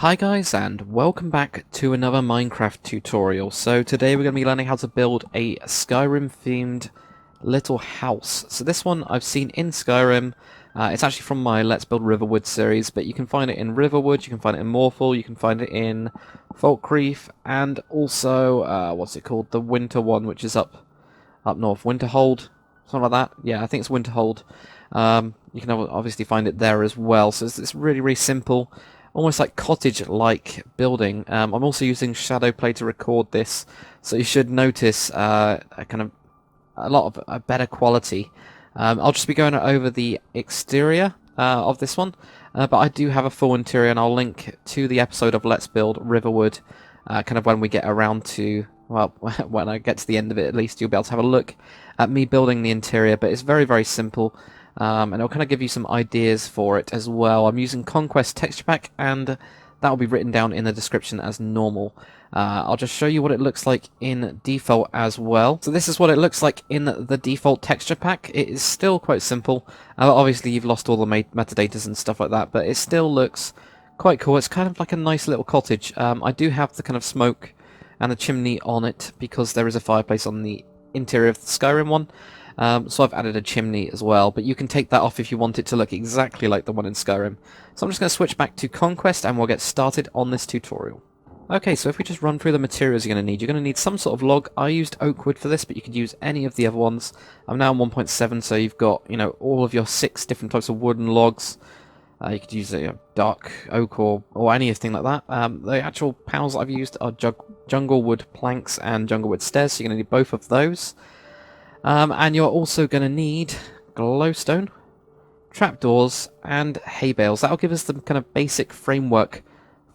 Hi guys, and welcome back to another Minecraft tutorial. So today we're going to be learning how to build a Skyrim themed little house. So this one I've seen in Skyrim. It's actually from my Let's Build Riverwood series, but you can find it in Riverwood, you can find it in Morphel, you can find it in Falkreath, and also, what's it called? The winter one, which is up north. Winterhold? Something like that? Yeah, I think it's Winterhold. You can obviously find it there as well. So it's really, really simple. Almost like cottage-like building. I'm also using Shadowplay to record this, so you should notice a lot of a better quality. I'll just be going over the exterior of this one, but I do have a full interior, and I'll link to the episode of Let's Build Riverwood, kind of when we get around to, well, when I get to the end of it at least, you'll be able to have a look at me building the interior, but it's very, very simple. And it'll kind of give you some ideas for it as well. I'm using Conquest texture pack, and that will be written down in the description as normal. I'll just show you what it looks like in default as well. So this is what it looks like in the default texture pack. It is still quite simple. Obviously you've lost all the metadata and stuff like that, but it still looks quite cool. It's kind of like a nice little cottage. I do have the kind of smoke and the chimney on it because there is a fireplace on the interior of the Skyrim one. So I've added a chimney as well, but you can take that off if you want it to look exactly like the one in Skyrim. So I'm just going to switch back to Conquest and we'll get started on this tutorial. Okay, so if we just run through the materials you're going to need some sort of log. I used oak wood for this, but you could use any of the other ones. I'm now on 1.7, so you've got, all of your 6 different types of wooden logs. You could use dark oak or anything like that. The actual panels that I've used are jungle wood planks and jungle wood stairs, so you're going to need both of those. And you're also going to need glowstone, trapdoors, and hay bales. That'll give us the kind of basic framework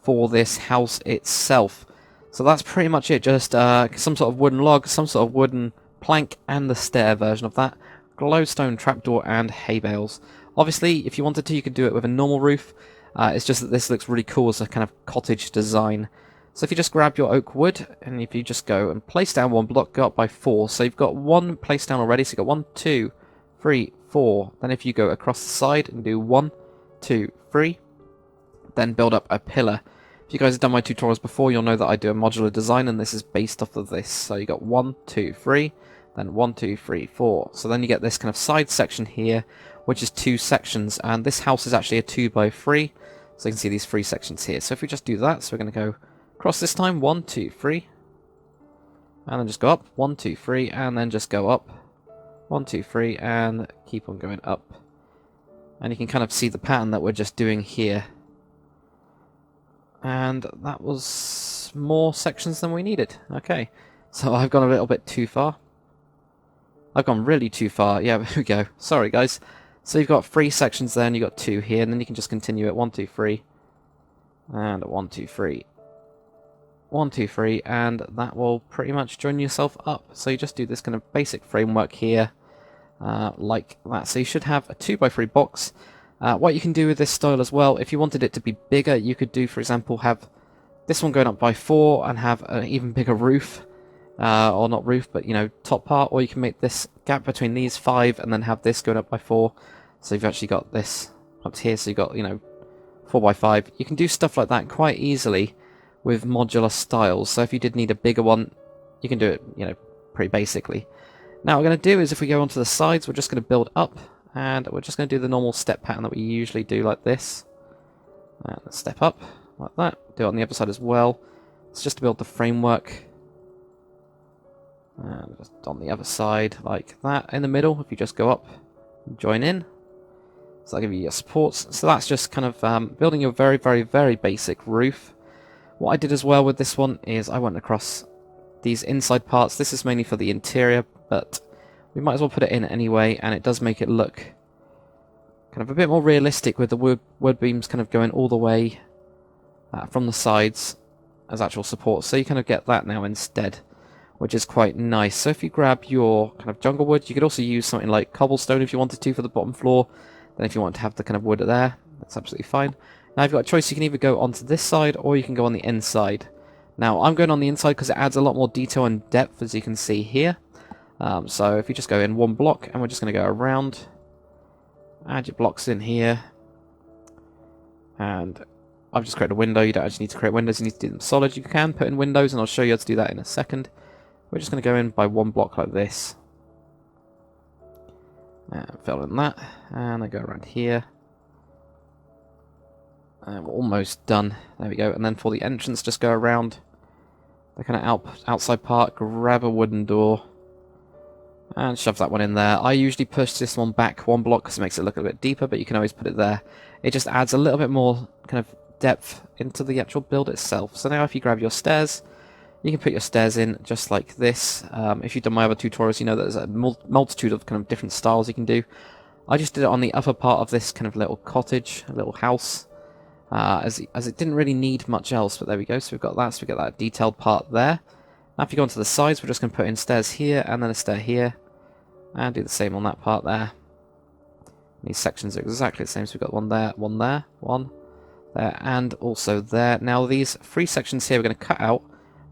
for this house itself. So that's pretty much it. Just some sort of wooden log, some sort of wooden plank, and the stair version of that. Glowstone, trapdoor, and hay bales. Obviously, if you wanted to, you could do it with a normal roof. It's just that this looks really cool as a kind of cottage design. So if you just grab your oak wood, and if you just go and place down one block, go up by 4. So you've got one placed down already, so you've got 1, 2, 3, 4. Then if you go across the side and do 1, 2, 3, then build up a pillar. If you guys have done my tutorials before, you'll know that I do a modular design, and this is based off of this. So you got 1, 2, 3, then 1, 2, 3, 4. So then you get this kind of side section here, which is 2 sections, and this house is actually a 2x3. So you can see these 3 sections here. So if we just do that, so we're going to go across this time, 1, 2, 3, and then just go up, 1, 2, 3, and then just go up, 1, 2, 3, and keep on going up. And you can kind of see the pattern that we're just doing here. And that was more sections than we needed. Okay, so I've gone a little bit too far. I've gone really too far. Yeah, there we go. Sorry, guys. So you've got 3 sections there, and you've got 2 here, and then you can just continue at 1, 2, 3, and 1, 2, 3. 1, 2, 3, and that will pretty much join yourself up. So you just do this kind of basic framework here, like that. So you should have a 2x3 box. What you can do with this style as well, if you wanted it to be bigger, you could do, for example, have this one going up by 4 and have an even bigger roof, or not roof, but top part. Or you can make this gap between these 5 and then have this going up by 4. So you've actually got this up here, so you've got 4x5. You can do stuff like that quite easily with modular styles. So if you did need a bigger one, you can do it, pretty basically. Now what we're going to do is, if we go onto the sides, we're just going to build up, and we're just going to do the normal step pattern that we usually do, like this. And step up, like that. Do it on the other side as well. It's just to build the framework. And just on the other side, like that. In the middle, if you just go up, join in. So that'll give you your supports. So that's just kind of building your very, very, very basic roof. What I did as well with this one is I went across these inside parts. This is mainly for the interior, but we might as well put it in anyway, and it does make it look kind of a bit more realistic with the wood beams kind of going all the way from the sides as actual support. So you kind of get that now instead, which is quite nice. So if you grab your kind of jungle wood, you could also use something like cobblestone if you wanted to for the bottom floor. Then if you want to have the kind of wood there, that's absolutely fine. Now you've got a choice. You can either go onto this side or you can go on the inside. Now I'm going on the inside because it adds a lot more detail and depth, as you can see here. So if you just go in one block, and we're just going to go around, add your blocks in here, and I've just created a window. You don't actually need to create windows, you need to do them solid. You can put in windows, and I'll show you how to do that in a second. We're just going to go in by one block like this. And fill in that, and I go around here. And we're almost done. There we go. And then for the entrance, just go around the kind of outside part, grab a wooden door, and shove that one in there. I usually push this one back one block because it makes it look a bit deeper, but you can always put it there. It just adds a little bit more kind of depth into the actual build itself. So now if you grab your stairs, you can put your stairs in just like this. If you've done my other tutorials, you know that there's a multitude of kind of different styles you can do. I just did it on the upper part of this kind of little cottage, a little house, as it didn't really need much else, but there we go. So we've got that, so we've got that detailed part there. Now if you go onto the sides, we're just going to put in stairs here, and then a stair here, and do the same on that part there. These sections are exactly the same, so we've got one there, one there, one there, and also there. Now these three sections here we're going to cut out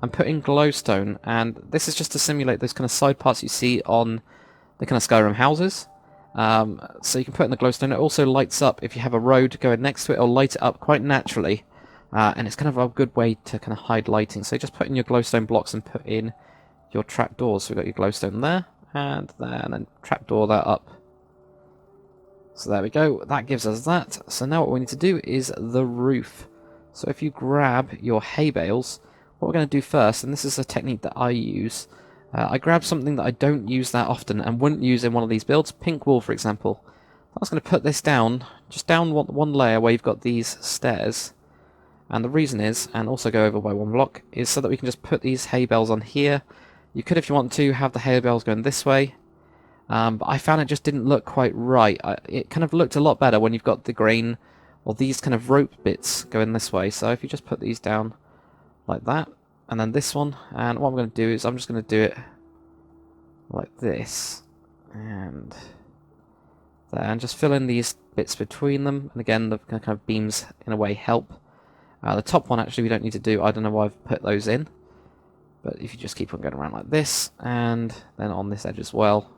and put in glowstone, and this is just to simulate those kind of side parts you see on the kind of Skyrim houses. So you can put in the glowstone. It also lights up if you have a road going next to it. It'll light it up quite naturally, and it's kind of a good way to kind of hide lighting. So just put in your glowstone blocks and put in your trapdoors. So we've got your glowstone there, and then trapdoor that up. So there we go. That gives us that. So now what we need to do is the roof. So if you grab your hay bales, what we're going to do first, and this is a technique that I use, I grab something that I don't use that often and wouldn't use in one of these builds, pink wool for example. I was going to put this down, just down one layer where you've got these stairs. And the reason is, and also go over by one block, is so that we can just put these hay bales on here. You could, if you want to, have the hay bales going this way. But I found it just didn't look quite right. It kind of looked a lot better when you've got the grain, or these kind of rope bits going this way. So if you just put these down like that, and then this one, and what I'm going to do is I'm just going to do it like this, and there, and just fill in these bits between them. And again, the kind of beams in a way help. The top one actually we don't need to do. I don't know why I've put those in, but if you just keep on going around like this, and then on this edge as well,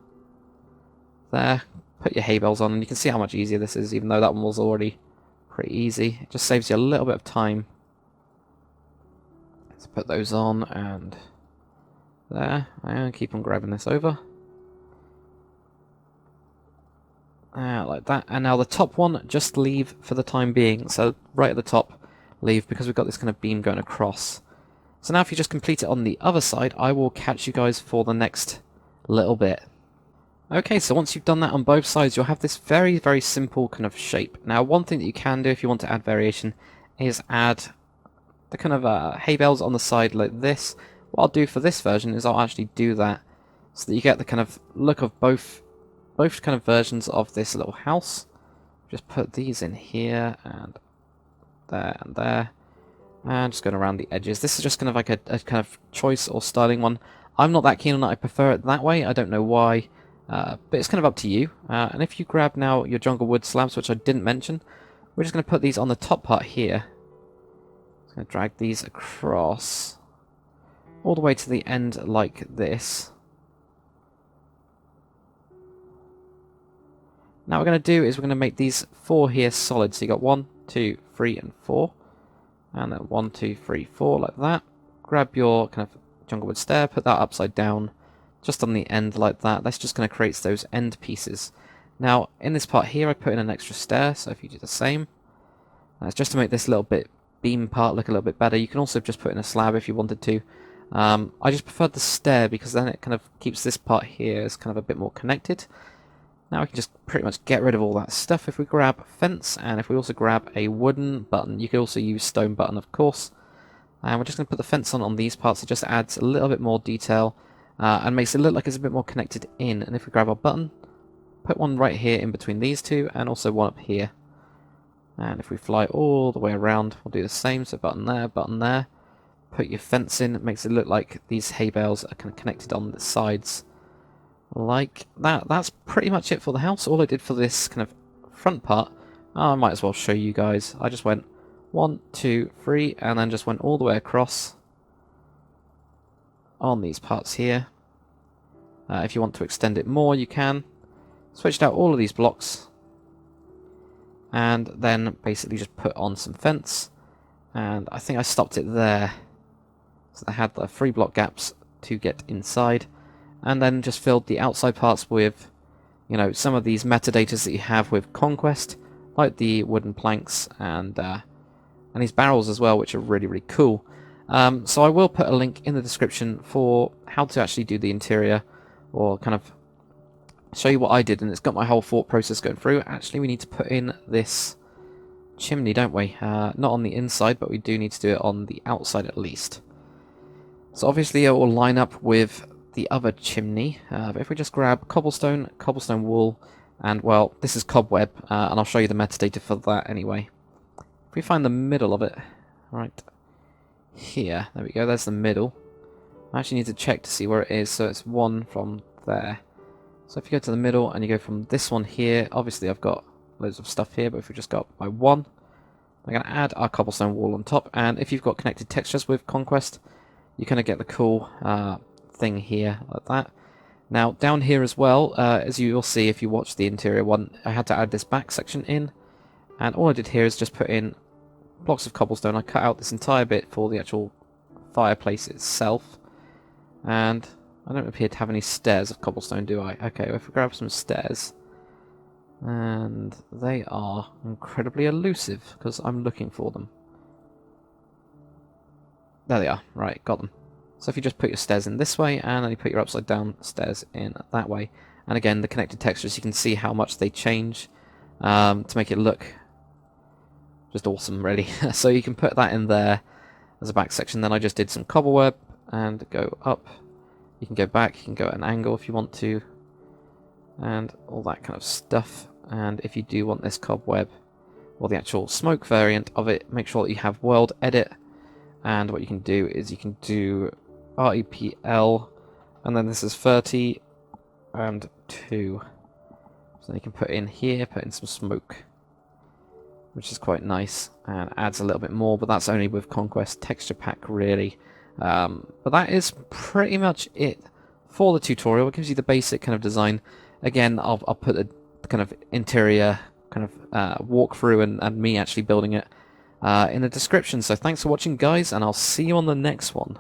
there, put your hay bales on, and you can see how much easier this is, even though that one was already pretty easy. It just saves you a little bit of time. Let's put those on, and there, and keep on grabbing this over. Like that. And now the top one, just leave for the time being. So right at the top, leave, because we've got this kind of beam going across. So now if you just complete it on the other side, I will catch you guys for the next little bit. Okay, so once you've done that on both sides, you'll have this very, very simple kind of shape. Now, one thing that you can do if you want to add variation is add the kind of hay bales on the side like this. What I'll do for this version is I'll actually do that so that you get the kind of look of both kind of versions of this little house. Just put these in here, and there, and just going around the edges. This is just kind of like a kind of choice or styling one. I'm not that keen on it. I prefer it that way. I don't know why. But it's kind of up to you. And if you grab now your jungle wood slabs, which I didn't mention, we're just going to put these on the top part here. Just going to drag these across all the way to the end like this. Now what we're going to do is we're going to make these 4 here solid. So you got 1, 2, 3, and 4. And then 1, 2, 3, 4 like that. Grab your kind of jungle wood stair, put that upside down. Just on the end like that. That's just going to create those end pieces. Now, in this part here, I put in an extra stair, so if you do the same, it's just to make this little bit beam part look a little bit better. You can also just put in a slab if you wanted to. I just preferred the stair because then it kind of keeps this part here as kind of a bit more connected. Now we can just pretty much get rid of all that stuff if we grab fence, and if we also grab a wooden button. You could also use stone button, of course. And we're just going to put the fence on these parts. It just adds a little bit more detail. And makes it look like it's a bit more connected in. And if we grab our button, put one right here in between these two, and also one up here. And if we fly all the way around, we'll do the same. So button there, put your fence in. It makes it look like these hay bales are kind of connected on the sides. Like that. That's pretty much it for the house. All I did for this kind of front part, I might as well show you guys. I just went 1, 2, 3, and then just went all the way across on these parts here. If you want to extend it more, you can. Switched out all of these blocks, and then basically just put on some fence. and I think I stopped it there. So I had the 3 block gaps to get inside, and then just filled the outside parts with, you know, some of these metadatas that you have with Conquest, like the wooden planks and these barrels as well, which are really, really cool. So I will put a link in the description for how to actually do the interior, or kind of show you what I did, and it's got my whole thought process going through. Actually, we need to put in this chimney, don't we? Not on the inside, but we do need to do it on the outside at least. So obviously it will line up with the other chimney. But if we just grab cobblestone wool, and well, this is cobweb, and I'll show you the metadata for that anyway. If we find the middle of it, right here, there we go, there's the middle. I actually need to check to see where it is, so it's 1 from there. So if you go to the middle and you go from this one here, obviously I've got loads of stuff here, but if we just go up by 1, I'm going to add our cobblestone wall on top, and if you've got connected textures with Conquest, you kind of get the cool thing here, like that. Now, down here as well, as you will see if you watch the interior one, I had to add this back section in, and all I did here is just put in blocks of cobblestone. I cut out this entire bit for the actual fireplace itself, and I don't appear to have any stairs of cobblestone, do I? Okay, well, if we grab some stairs, and they are incredibly elusive, because I'm looking for them. There they are. Right, got them. So if you just put your stairs in this way, and then you put your upside down stairs in that way, and again, the connected textures, you can see how much they change to make it look just awesome, really. So you can put that in there as a back section. Then I just did some cobbleweb and go up. You can go back, you can go at an angle if you want to, and all that kind of stuff. And if you do want this cobweb, or the actual smoke variant of it, make sure that you have world edit. And what you can do is you can do REPL, and then this is 30 and 2. So you can put in here, put in some smoke, which is quite nice, and adds a little bit more, but that's only with Conquest Texture Pack, really. But that is pretty much it for the tutorial. It gives you the basic kind of design. Again, I'll put the kind of interior kind of walkthrough and me actually building it in the description. So thanks for watching, guys, and I'll see you on the next one.